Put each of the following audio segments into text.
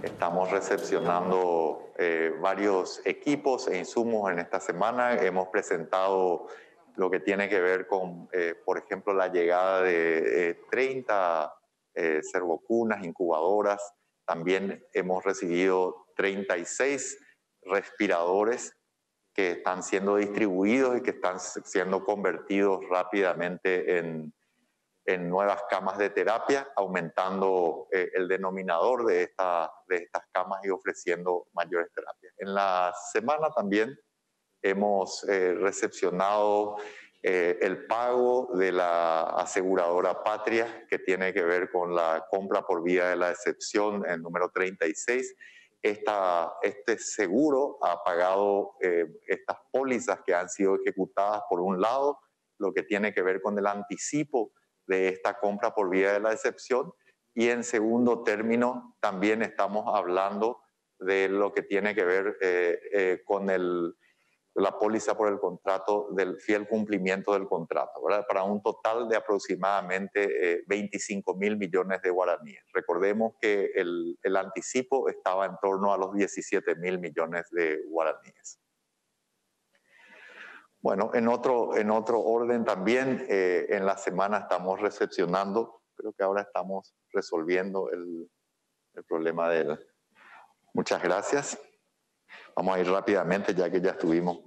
Estamos recepcionando varios equipos e insumos en esta semana. Hemos presentado lo que tiene que ver con, por ejemplo, la llegada de 30 servocunas, incubadoras. También hemos recibido 36 respiradores que están siendo distribuidos y que están siendo convertidos rápidamente en nuevas camas de terapia, aumentando el denominador de estas camas y ofreciendo mayores terapias. En la semana también hemos recepcionado el pago de la aseguradora Patria, que tiene que ver con la compra por vía de la excepción, el número 36. Este seguro ha pagado estas pólizas que han sido ejecutadas, por un lado, lo que tiene que ver con el anticipo de esta compra por vía de la excepción, y en segundo término también estamos hablando de lo que tiene que ver con la póliza por el contrato, del fiel cumplimiento del contrato, ¿verdad? Para un total de aproximadamente 25.000 millones de guaraníes. Recordemos que el anticipo estaba en torno a los 17.000 millones de guaraníes. Bueno, en otro orden también, en la semana estamos recepcionando, creo que ahora estamos resolviendo el problema del... Muchas gracias. Vamos a ir rápidamente ya que ya estuvimos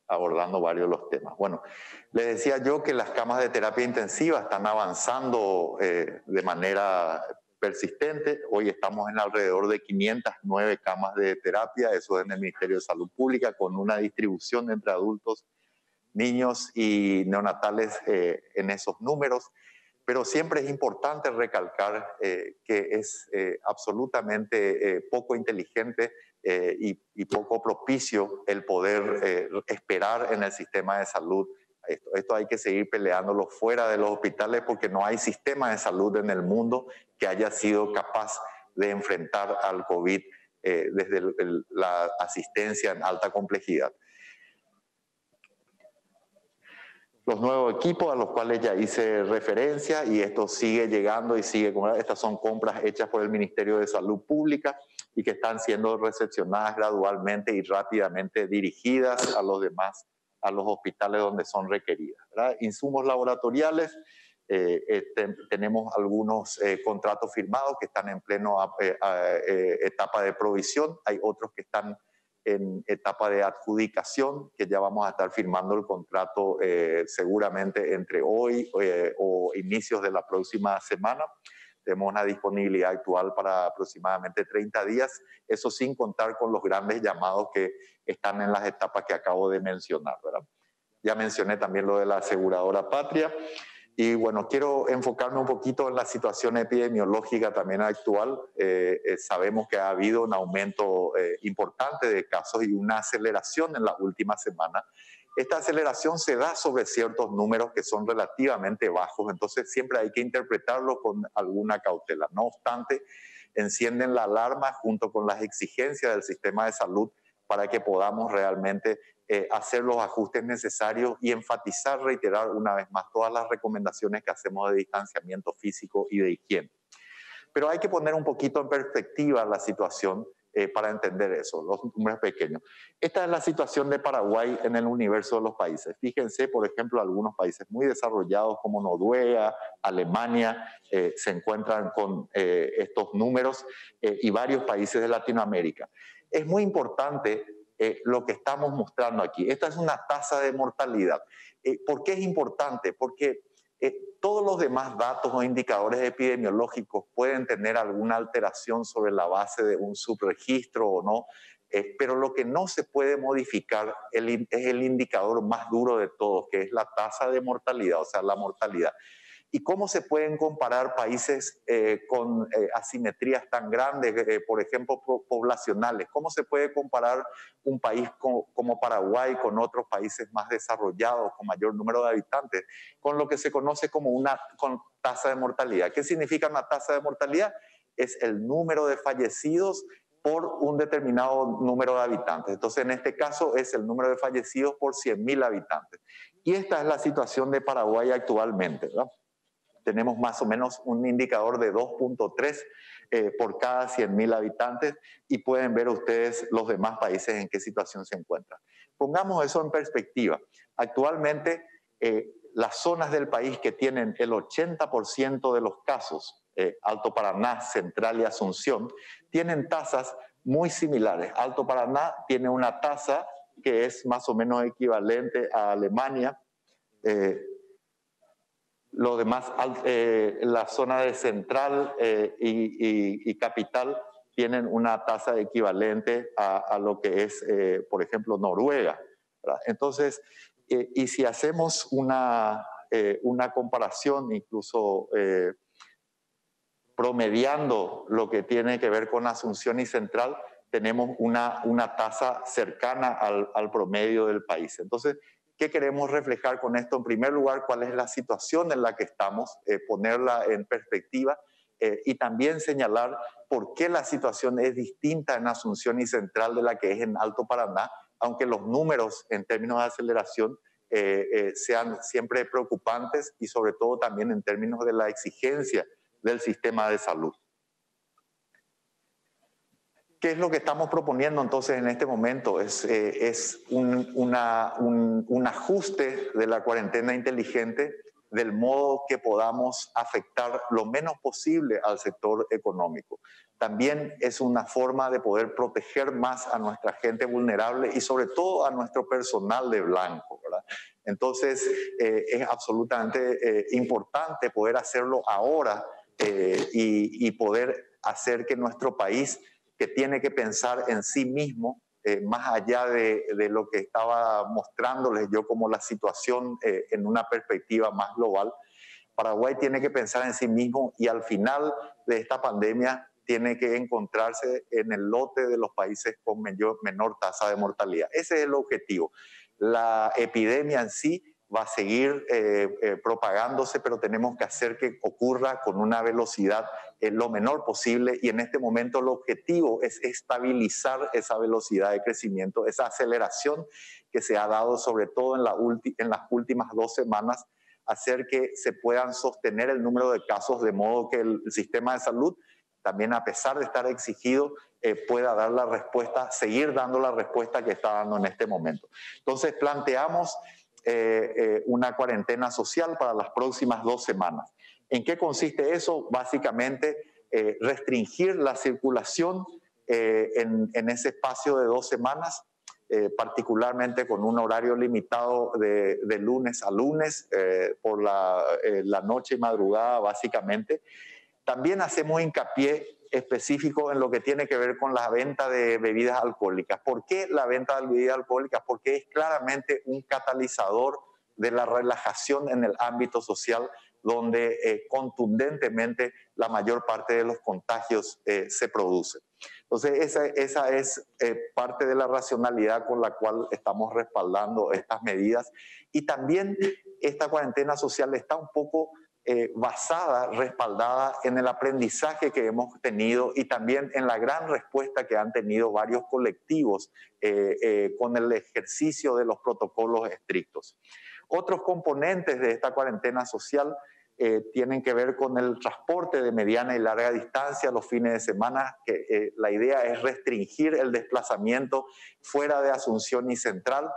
abordando varios de los temas. Bueno, les decía yo que las camas de terapia intensiva están avanzando de manera persistente. Hoy estamos en alrededor de 509 camas de terapia, eso es en el Ministerio de Salud Pública, con una distribución entre adultos, niños y neonatales en esos números, pero siempre es importante recalcar que es absolutamente poco inteligente y poco propicio el poder esperar en el sistema de salud. Esto hay que seguir peleándolo fuera de los hospitales, porque no hay sistema de salud en el mundo que haya sido capaz de enfrentar al COVID desde la asistencia en alta complejidad. Los nuevos equipos a los cuales ya hice referencia, y esto sigue llegando y sigue, estas son compras hechas por el Ministerio de Salud Pública y que están siendo recepcionadas gradualmente y rápidamente dirigidas a los demás, a los hospitales donde son requeridas, ¿verdad? Insumos laboratoriales, tenemos algunos contratos firmados que están en pleno etapa de provisión, hay otros que están en etapa de adjudicación, que ya vamos a estar firmando el contrato seguramente entre hoy o inicios de la próxima semana. Tenemos una disponibilidad actual para aproximadamente 30 días, eso sin contar con los grandes llamados que están en las etapas que acabo de mencionar, ¿verdad? Ya mencioné también lo de la aseguradora Patria. Y bueno, quiero enfocarme un poquito en la situación epidemiológica también actual. Sabemos que ha habido un aumento importante de casos y una aceleración en las últimas semanas. Esta aceleración se da sobre ciertos números que son relativamente bajos, entonces siempre hay que interpretarlo con alguna cautela. No obstante, encienden la alarma junto con las exigencias del sistema de salud para que podamos realmente hacer los ajustes necesarios y enfatizar, reiterar una vez más todas las recomendaciones que hacemos de distanciamiento físico y de higiene. Pero hay que poner un poquito en perspectiva la situación para entender eso, los números pequeños. Esta es la situación de Paraguay en el universo de los países. Fíjense, por ejemplo, algunos países muy desarrollados como Noruega, Alemania, se encuentran con estos números y varios países de Latinoamérica. Es muy importante lo que estamos mostrando aquí. Esta es una tasa de mortalidad. ¿Por qué es importante? Porque todos los demás datos o indicadores epidemiológicos pueden tener alguna alteración sobre la base de un subregistro o no, pero lo que no se puede modificar es el indicador más duro de todos, que es la tasa de mortalidad, o sea, la mortalidad. ¿Y cómo se pueden comparar países con asimetrías tan grandes, por ejemplo, poblacionales? ¿Cómo se puede comparar un país como Paraguay con otros países más desarrollados, con mayor número de habitantes, con lo que se conoce como una tasa de mortalidad? ¿Qué significa una tasa de mortalidad? Es el número de fallecidos por un determinado número de habitantes. Entonces, en este caso, es el número de fallecidos por 100.000 habitantes. Y esta es la situación de Paraguay actualmente, ¿verdad? Tenemos más o menos un indicador de 2.3 por cada 100.000 habitantes, y pueden ver ustedes los demás países en qué situación se encuentran. Pongamos eso en perspectiva. Actualmente, las zonas del país que tienen el 80% de los casos, Alto Paraná, Central y Asunción, tienen tasas muy similares. Alto Paraná tiene una tasa que es más o menos equivalente a Alemania. Lo demás, la zona de Central y Capital tienen una tasa equivalente a lo que es, por ejemplo, Noruega, ¿verdad? Entonces, y si hacemos una comparación, incluso promediando lo que tiene que ver con Asunción y Central, tenemos una tasa cercana al promedio del país. Entonces, ¿qué queremos reflejar con esto? En primer lugar, cuál es la situación en la que estamos, ponerla en perspectiva, y también señalar por qué la situación es distinta en Asunción y Central de la que es en Alto Paraná, aunque los números en términos de aceleración sean siempre preocupantes, y sobre todo también en términos de la exigencia del sistema de salud. ¿Qué es lo que estamos proponiendo entonces en este momento? Es un ajuste de la cuarentena inteligente, del modo que podamos afectar lo menos posible al sector económico. También es una forma de poder proteger más a nuestra gente vulnerable y sobre todo a nuestro personal de blanco, ¿verdad? Entonces es absolutamente importante poder hacerlo ahora, y poder hacer que nuestro país, que tiene que pensar en sí mismo, más allá de lo que estaba mostrándoles yo como la situación en una perspectiva más global, Paraguay tiene que pensar en sí mismo, y al final de esta pandemia tiene que encontrarse en el lote de los países con menor tasa de mortalidad. Ese es el objetivo. La epidemia en sí va a seguir propagándose, pero tenemos que hacer que ocurra con una velocidad lo menor posible, y en este momento el objetivo es estabilizar esa velocidad de crecimiento, esa aceleración que se ha dado sobre todo en las últimas 2 semanas, hacer que se puedan sostener el número de casos, de modo que el sistema de salud, también a pesar de estar exigido, pueda dar la respuesta, seguir dando la respuesta que está dando en este momento. Entonces planteamos una cuarentena social para las próximas 2 semanas. ¿En qué consiste eso? Básicamente restringir la circulación en ese espacio de 2 semanas, particularmente con un horario limitado de lunes a lunes, por la noche y madrugada básicamente. También hacemos hincapié específico en lo que tiene que ver con la venta de bebidas alcohólicas. ¿Por qué la venta de bebidas alcohólicas? Porque es claramente un catalizador de la relajación en el ámbito social, donde contundentemente la mayor parte de los contagios se producen. Entonces esa es parte de la racionalidad con la cual estamos respaldando estas medidas, y también esta cuarentena social está un poco basada, respaldada en el aprendizaje que hemos tenido, y también en la gran respuesta que han tenido varios colectivos con el ejercicio de los protocolos estrictos. Otros componentes de esta cuarentena social tienen que ver con el transporte de mediana y larga distancia los fines de semana, que la idea es restringir el desplazamiento fuera de Asunción y Central,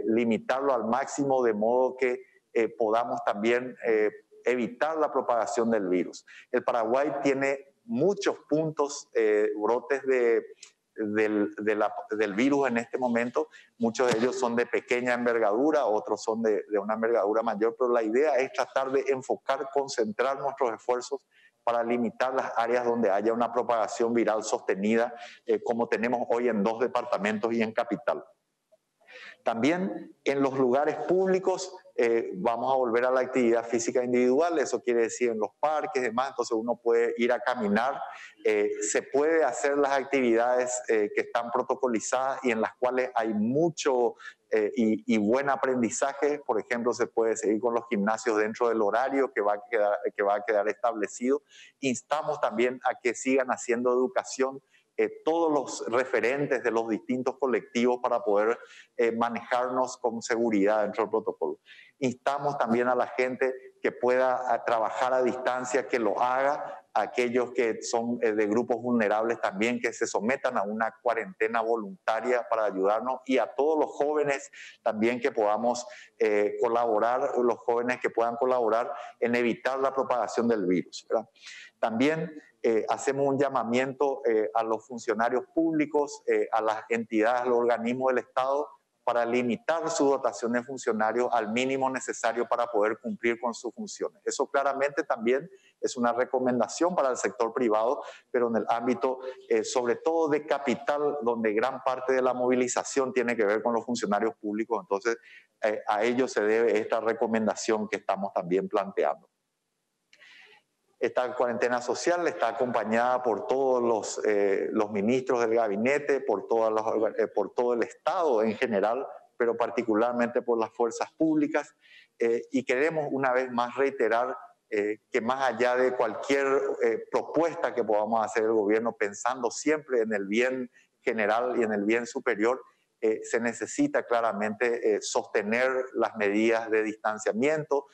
limitarlo al máximo, de modo que podamos también evitar la propagación del virus. El Paraguay tiene muchos puntos, brotes del virus en este momento. Muchos de ellos son de pequeña envergadura, otros son de una envergadura mayor, pero la idea es tratar de enfocar, concentrar nuestros esfuerzos para limitar las áreas donde haya una propagación viral sostenida, como tenemos hoy en 2 departamentos y en Capital. También en los lugares públicos vamos a volver a la actividad física individual, eso quiere decir en los parques y demás, entonces uno puede ir a caminar, se puede hacer las actividades que están protocolizadas y en las cuales hay mucho y buen aprendizaje. Por ejemplo, se puede seguir con los gimnasios dentro del horario que va a quedar establecido. Instamos también a que sigan haciendo educación todos los referentes de los distintos colectivos para poder manejarnos con seguridad dentro del protocolo. Instamos también a la gente que pueda trabajar a distancia, que lo haga, a aquellos que son de grupos vulnerables también que se sometan a una cuarentena voluntaria para ayudarnos, y a todos los jóvenes también que podamos colaborar, los jóvenes que puedan colaborar en evitar la propagación del virus, ¿verdad? También hacemos un llamamiento a los funcionarios públicos, a las entidades, a los organismos del Estado, para limitar su dotación de funcionarios al mínimo necesario para poder cumplir con sus funciones. Eso claramente también es una recomendación para el sector privado, pero en el ámbito sobre todo de capital, donde gran parte de la movilización tiene que ver con los funcionarios públicos, entonces a ellos se debe esta recomendación que estamos también planteando. Esta cuarentena social está acompañada por todos los ministros del gabinete, por todo el Estado en general, pero particularmente por las fuerzas públicas. Y queremos una vez más reiterar que más allá de cualquier propuesta que podamos hacer el gobierno, pensando siempre en el bien general y en el bien superior, se necesita claramente sostener las medidas de distanciamiento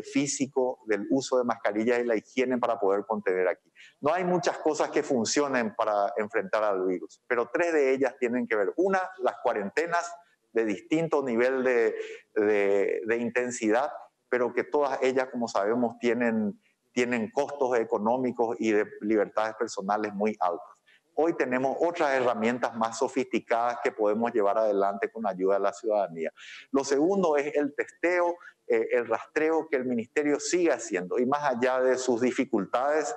físico, del uso de mascarillas y la higiene para poder contener aquí. No hay muchas cosas que funcionen para enfrentar al virus, pero 3 de ellas tienen que ver. Una, las cuarentenas de distinto nivel de intensidad, pero que todas ellas, como sabemos, tienen costos económicos y de libertades personales muy altos. Hoy tenemos otras herramientas más sofisticadas que podemos llevar adelante con ayuda de la ciudadanía. Lo segundo es el testeo, el rastreo que el Ministerio sigue haciendo, y más allá de sus dificultades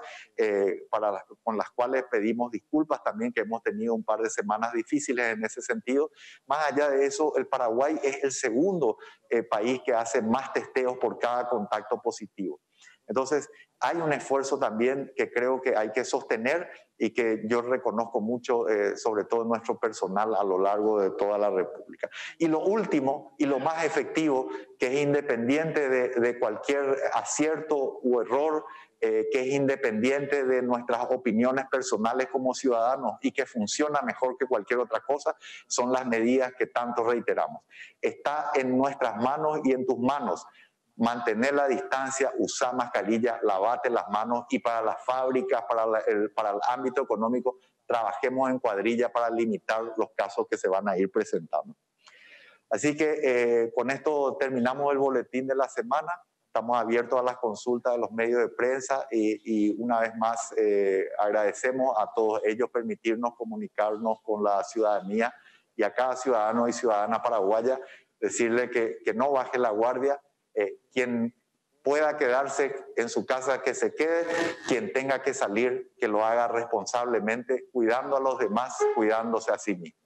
con las cuales pedimos disculpas también, que hemos tenido un par de semanas difíciles en ese sentido, más allá de eso, el Paraguay es el segundo país que hace más testeos por cada contacto positivo. Entonces, hay un esfuerzo también que creo que hay que sostener y que yo reconozco mucho, sobre todo nuestro personal a lo largo de toda la República. Y lo último y lo más efectivo, que es independiente de cualquier acierto u error, que es independiente de nuestras opiniones personales como ciudadanos y que funciona mejor que cualquier otra cosa, son las medidas que tanto reiteramos. Está en nuestras manos y en tus manos mantener la distancia, usar mascarilla, lavate las manos, y para las fábricas, para el ámbito económico, trabajemos en cuadrilla para limitar los casos que se van a ir presentando. Así que con esto terminamos el boletín de la semana. Estamos abiertos a las consultas de los medios de prensa y una vez más agradecemos a todos ellos permitirnos comunicarnos con la ciudadanía, y a cada ciudadano y ciudadana paraguaya decirle que no baje la guardia. Quien pueda quedarse en su casa, que se quede; quien tenga que salir, que lo haga responsablemente, cuidando a los demás, cuidándose a sí mismo.